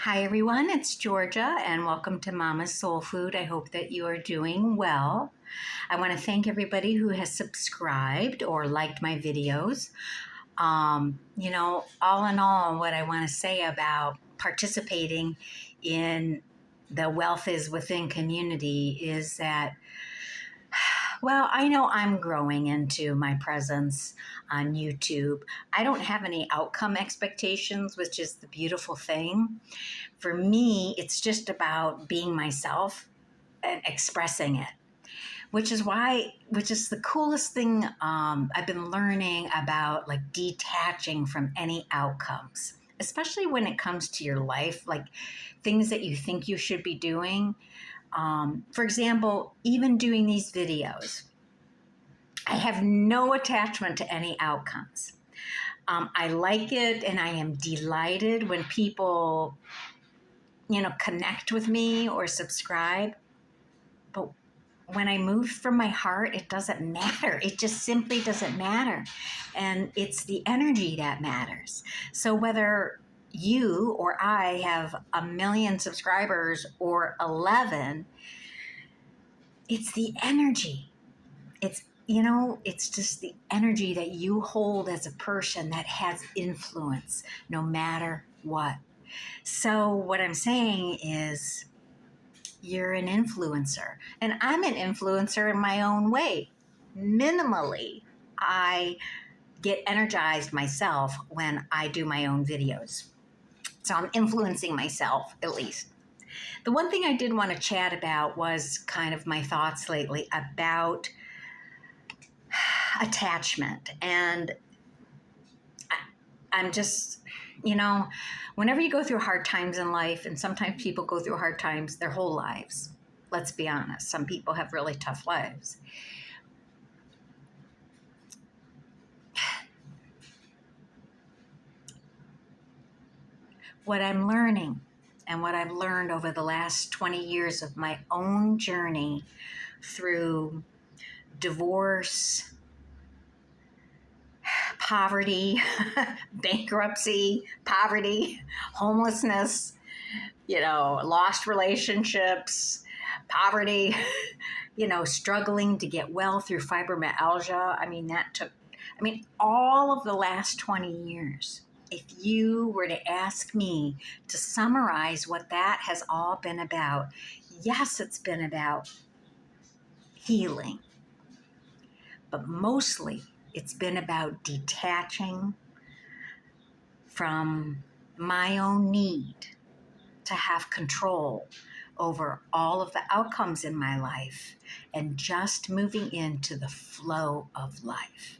Hi everyone, it's Georgia and welcome to Mama's Soul Food. I hope that you are doing well. I want to thank everybody who has subscribed or liked my videos. All in all, what I want to say about participating in the Wealth is Within community is that, well, I know I'm growing into my presence on YouTube. I don't have any outcome expectations, which is the beautiful thing. For me, it's just about being myself and expressing it, which is the coolest thing I've been learning about, like detaching from any outcomes, especially when it comes to your life, like things that you think you should be doing. For example, even doing these videos, I have no attachment to any outcomes. I like it and I am delighted when people connect with me or subscribe. But when I move from my heart, it doesn't matter. It just simply doesn't matter. And it's the energy that matters. So whether you or I have 1 million subscribers or 11, it's the energy. It's just the energy that you hold as a person that has influence no matter what. So what I'm saying is, you're an influencer, and I'm an influencer in my own way. Minimally, I get energized myself when I do my own videos. So I'm influencing myself, at least. The one thing I did want to chat about was kind of my thoughts lately about attachment. And I'm just, whenever you go through hard times in life, and sometimes people go through hard times their whole lives. Let's be honest. Some people have really tough lives. What I'm learning and what I've learned over the last 20 years of my own journey through divorce, poverty, bankruptcy, poverty, homelessness, lost relationships, poverty, struggling to get well through fibromyalgia. All of the last 20 years. If you were to ask me to summarize what that has all been about, yes, it's been about healing, but mostly it's been about detaching from my own need to have control over all of the outcomes in my life and just moving into the flow of life.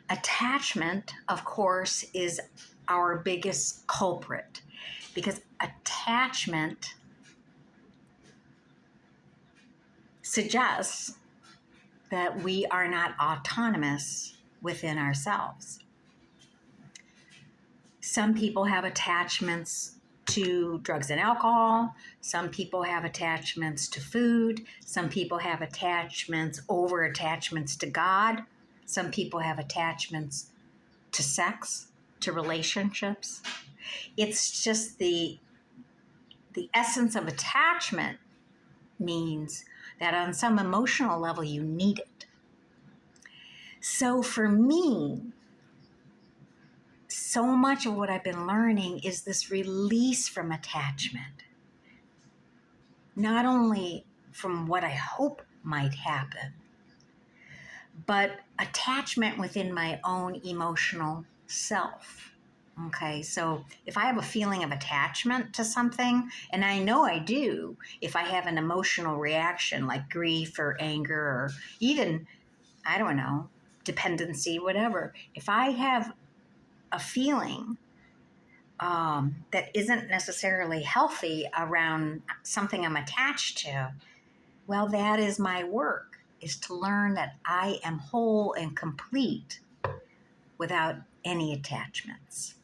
Attachment, of course, is our biggest culprit, because attachment suggests that we are not autonomous within ourselves. Some people have attachments to drugs and alcohol. Some people have attachments to food. Some people have over attachments to God. Some people have attachments to sex, to relationships. It's just the essence of attachment means that on some emotional level you need it. So for me, so much of what I've been learning is this release from attachment. Not only from what I hope might happen, but attachment within my own emotional self. Okay, so if I have a feeling of attachment to something, and I know I do, if I have an emotional reaction like grief or anger or even, dependency, whatever, if I have a feeling that isn't necessarily healthy around something I'm attached to, well, that is my work, is to learn that I am whole and complete without any attachments.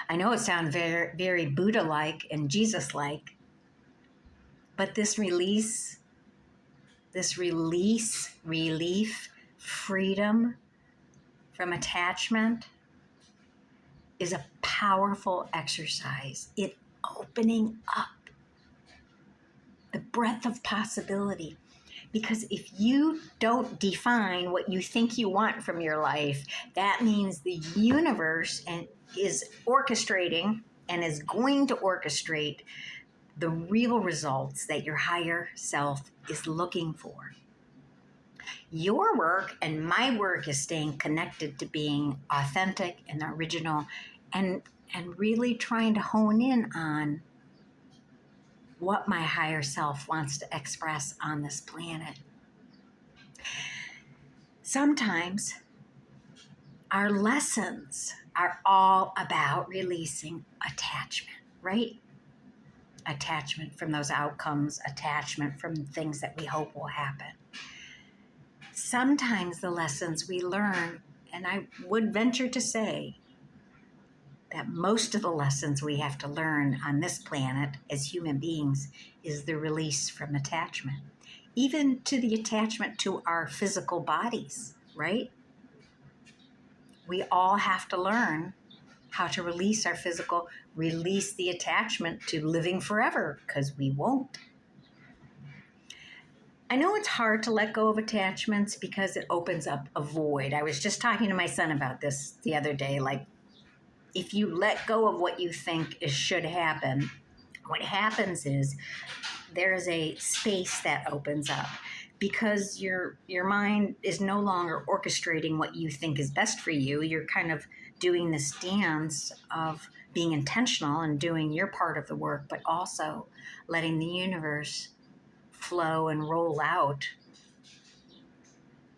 I know it sounds very, very Buddha-like and Jesus-like, but this relief, freedom from attachment is a powerful exercise in opening up the breadth of possibility. Because if you don't define what you think you want from your life, that means the universe is orchestrating and is going to orchestrate the real results that your higher self is looking for. Your work and my work is staying connected to being authentic and original and really trying to hone in on what my higher self wants to express on this planet. Sometimes our lessons are all about releasing attachment, right? Attachment from those outcomes, attachment from things that we hope will happen. Sometimes the lessons we learn, and I would venture to say that most of the lessons we have to learn on this planet as human beings is the release from attachment, even to the attachment to our physical bodies, right? We all have to learn how to release our physical, release the attachment to living forever, because we won't. I know it's hard to let go of attachments because it opens up a void. I was just talking to my son about this the other day. Like, if you let go of what you think should happen, what happens is there's a space that opens up because your mind is no longer orchestrating what you think is best for you. You're kind of doing this dance of being intentional and doing your part of the work, but also letting the universe flow and roll out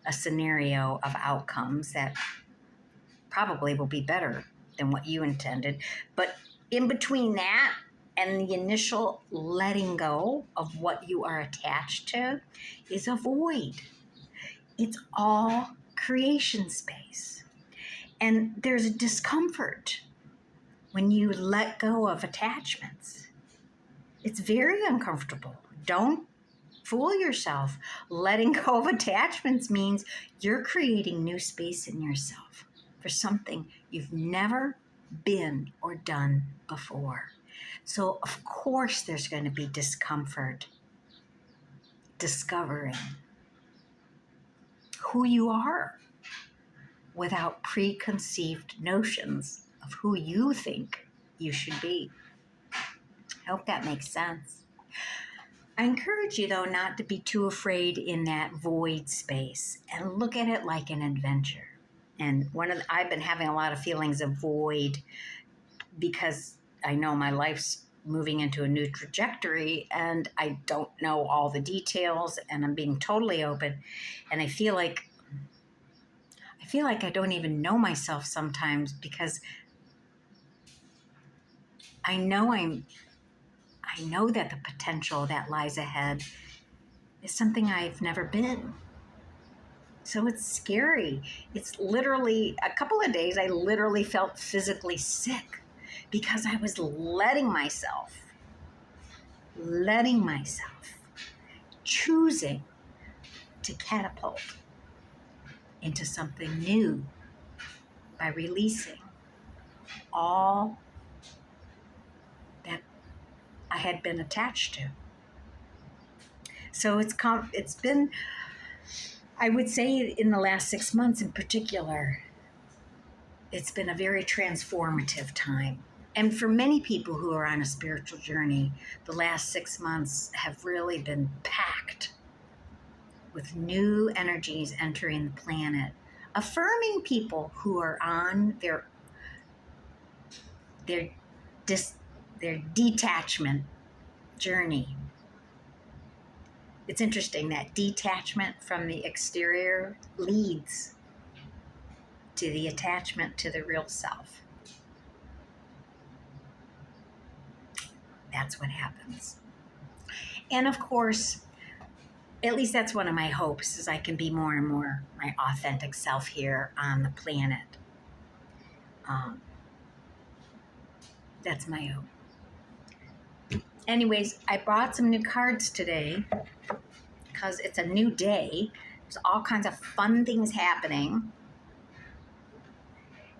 a scenario of outcomes that probably will be better than what you intended. But in between that and the initial letting go of what you are attached to is a void. It's all creation space. And there's a discomfort when you let go of attachments. It's very uncomfortable. Don't fool yourself. Letting go of attachments means you're creating new space in yourself for something you've never been or done before. So, of course, there's going to be discomfort discovering who you are without preconceived notions of who you think you should be. I hope that makes sense. I encourage you, though, not to be too afraid in that void space and look at it like an adventure. And I've been having a lot of feelings of void because I know my life's moving into a new trajectory and I don't know all the details and I'm being totally open. And I feel like I don't even know myself sometimes because I know that the potential that lies ahead is something I've never been. So it's scary. It's literally a couple of days I literally felt physically sick because I was letting myself, choosing to catapult into something new by releasing all that I had been attached to. So it's been, I would say in the last 6 months in particular, it's been a very transformative time. And for many people who are on a spiritual journey, the last 6 months have really been packed with new energies entering the planet, affirming people who are on their detachment journey. It's interesting that detachment from the exterior leads to the attachment to the real self. That's what happens. And of course, at least that's one of my hopes, is I can be more and more my authentic self here on the planet. That's my hope. Anyways, I bought some new cards today because it's a new day. There's all kinds of fun things happening.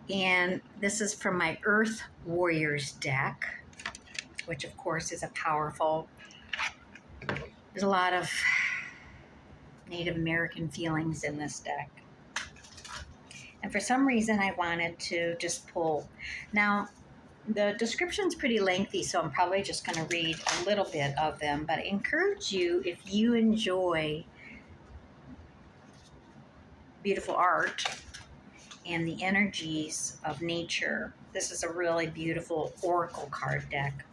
And this is from my Earth Warriors deck, which of course is a powerful, there's a lot of Native American feelings in this deck. And for some reason I wanted to just pull. Now, the description's pretty lengthy, so I'm probably just going to read a little bit of them, but I encourage you, if you enjoy beautiful art and the energies of nature, this is a really beautiful oracle card deck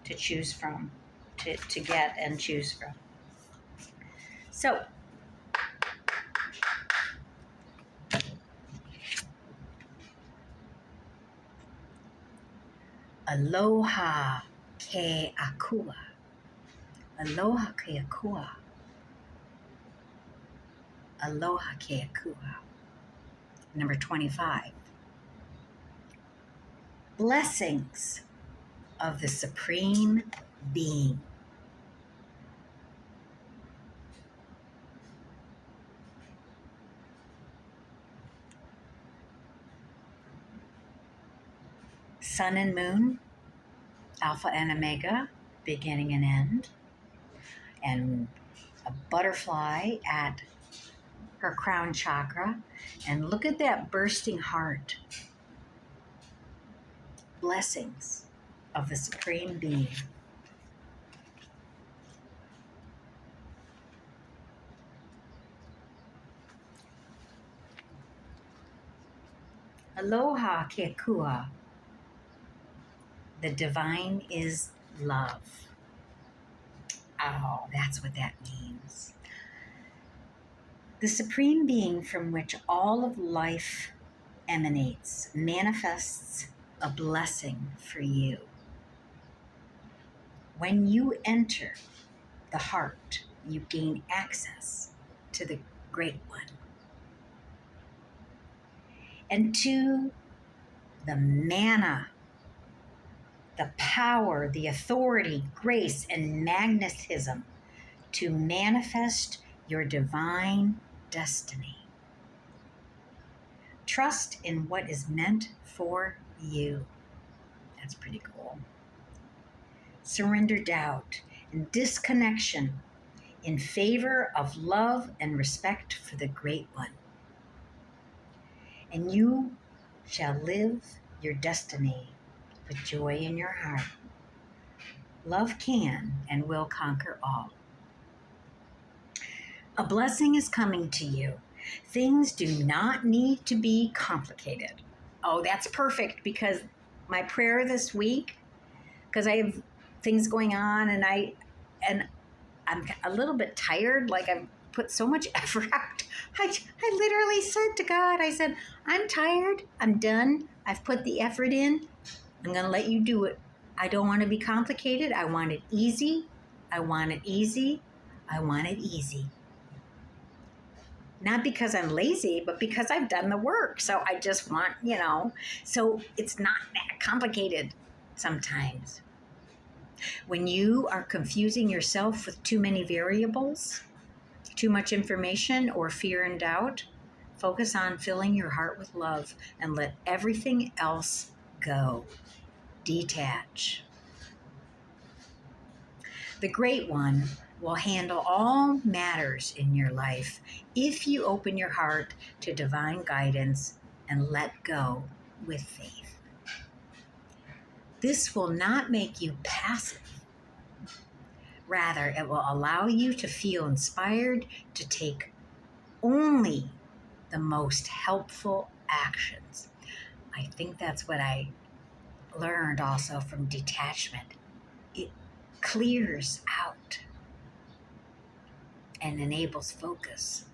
to choose from, to get and choose from. So, aloha ke akua. Aloha ke akua. Aloha ke akua. Number 25. Blessings of the Supreme Being. Sun and moon, alpha and omega, beginning and end, and a butterfly at her crown chakra. And look at that bursting heart. Blessings of the Supreme Being. Aloha ke kua. The divine is love. Oh, that's what that means. The Supreme Being from which all of life emanates manifests a blessing for you. When you enter the heart, you gain access to the Great One and to the manna, the power, the authority, grace, and magnetism to manifest your divine destiny. Trust in what is meant for you. That's pretty cool. Surrender doubt and disconnection in favor of love and respect for the Great One. And you shall live your destiny with joy in your heart. Love can and will conquer all. A blessing is coming to you. Things do not need to be complicated. Oh, that's perfect, because my prayer this week, because I have things going on and I'm a little bit tired, like I've put so much effort out. I literally said to God, I said, I'm tired, I'm done, I've put the effort in, I'm going to let you do it. I don't want to be complicated. I want it easy. I want it easy. I want it easy. Not because I'm lazy, but because I've done the work. So I just want, so it's not that complicated sometimes. When you are confusing yourself with too many variables, too much information, or fear and doubt, focus on filling your heart with love and let everything else go. Detach. The Great One will handle all matters in your life if you open your heart to divine guidance and let go with faith. This will not make you passive. Rather, it will allow you to feel inspired to take only the most helpful actions. I think that's what I learned also from detachment. It clears out and enables focus.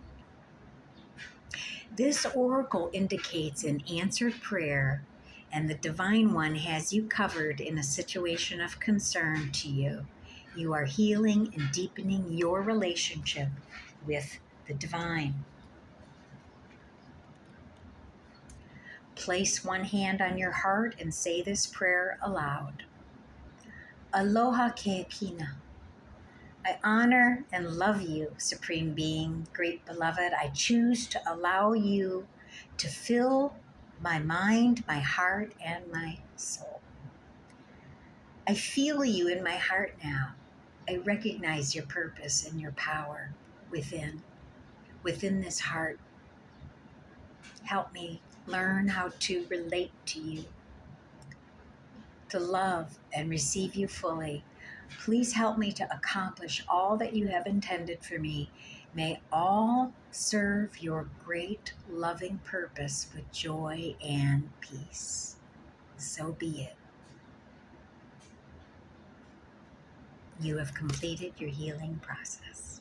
This oracle indicates an answered prayer, and the Divine One has you covered in a situation of concern to you. You are healing and deepening your relationship with the Divine. Place one hand on your heart and say this prayer aloud. Aloha ke kina. I honor and love you, Supreme Being, Great Beloved. I choose to allow you to fill my mind, my heart, and my soul. I feel you in my heart now. I recognize your purpose and your power within this heart. Help me learn how to relate to you, to love and receive you fully. Please help me to accomplish all that you have intended for me. May all serve your great loving purpose with joy and peace. So be it. You have completed your healing process.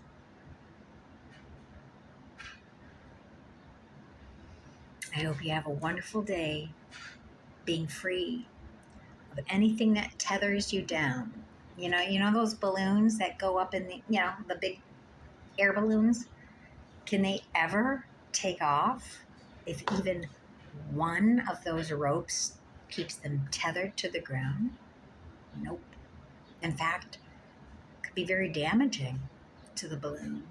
I hope you have a wonderful day being free of anything that tethers you down. You know those balloons that go up in the big air balloons? Can they ever take off if even one of those ropes keeps them tethered to the ground? Nope. In fact, it could be very damaging to the balloon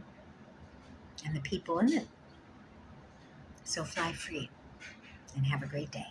and the people in it. So fly free and have a great day.